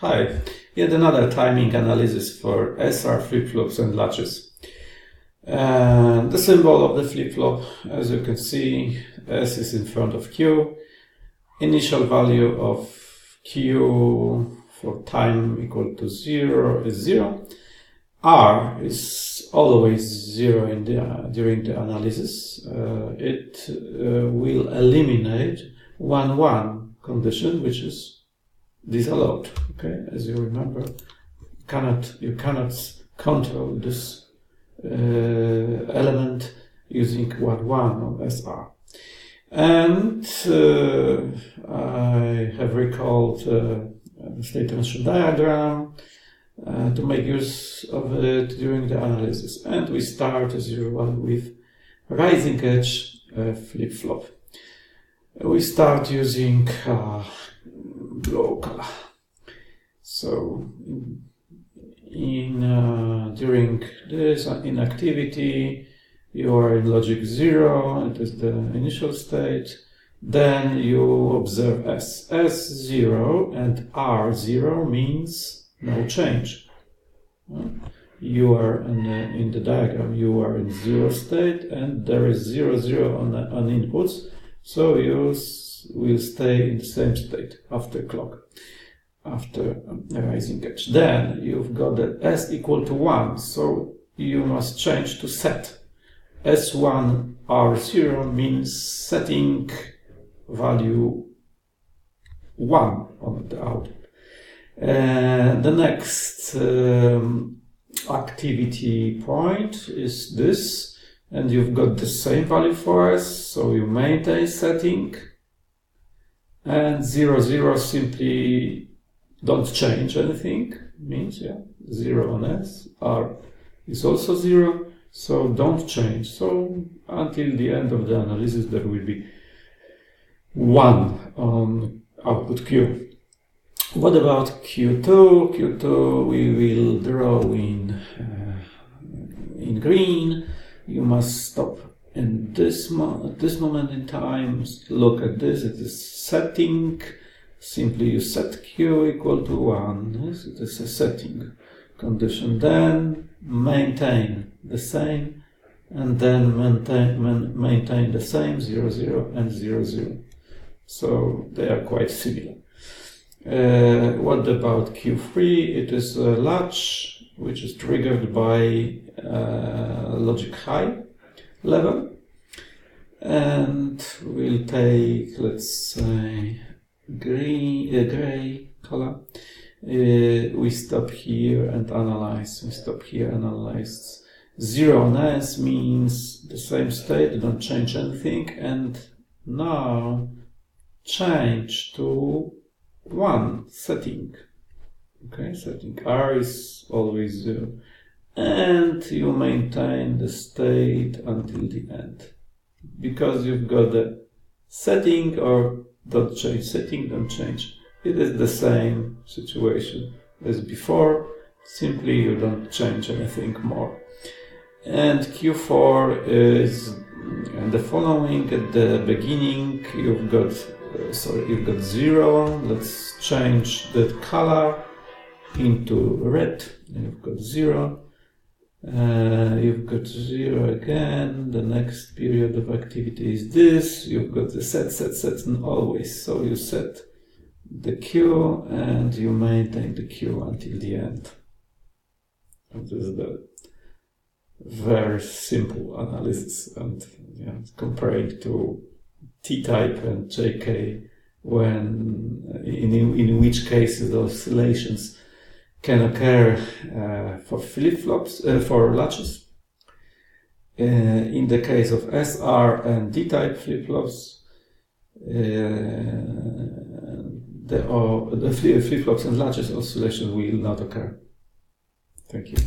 Hi, yet another timing analysis for SR flip-flops and latches. The symbol of the flip-flop, as you can see, S is in front of Q. Initial value of Q for time equal to 0 is 0. R is always 0 during the analysis. It will eliminate 1-1 condition, which is disallowed. Okay, as you remember, you cannot control this element using 1-1 on SR. And I have recalled the state transition diagram to make use of it during the analysis. And we start as usual with rising edge flip-flop. We start using blue color. So during this inactivity, you are in logic 0, it is the initial state. Then you observe S. S0 and R0 means no change. You are in the diagram, you are in 0 state, and there is 0, 0 on inputs, so you will stay in the same state after clock, after rising edge. Then you've got the S equal to 1, so you must change to set. S1 R0 means setting value 1 on the output. The next activity point is this, and you've got the same value for S, so you maintain setting. And 0, 0 simply don't change anything, means 0 on S. R is also 0, so don't change. So until the end of the analysis there will be 1 on output Q. What about Q2? Q2 we will draw in green. You must stop in at this moment in time. Look at this, it is setting. Simply you set Q equal to 1. Yes, it is a setting condition. Then maintain the same, and then maintain the same 0, 0 and 0, 0. So they are quite similar. What about Q3? It is a latch which is triggered by logic high level, and we'll take, let's say, gray color. We stop here and analyze. 0 on S means the same state, don't change anything, and now change to 1 setting. Okay, setting R is always 0, and you maintain the state until the end, because you've got the setting or don't change, setting, don't change. It is the same situation as before, simply you don't change anything more. And Q4 is the following. At the beginning you've got 0. Let's change the color into red. You've got 0. You've got 0 again. The next period of activity is this. You've got the set and always. So you set the Q and you maintain the Q until the end. And this is the very simple analysis, and comparing to T-type and JK, when in which cases the oscillations can occur for flip-flops, for latches. In the case of SR and D-type flip-flops, the flip-flops and latches oscillation will not occur. Thank you.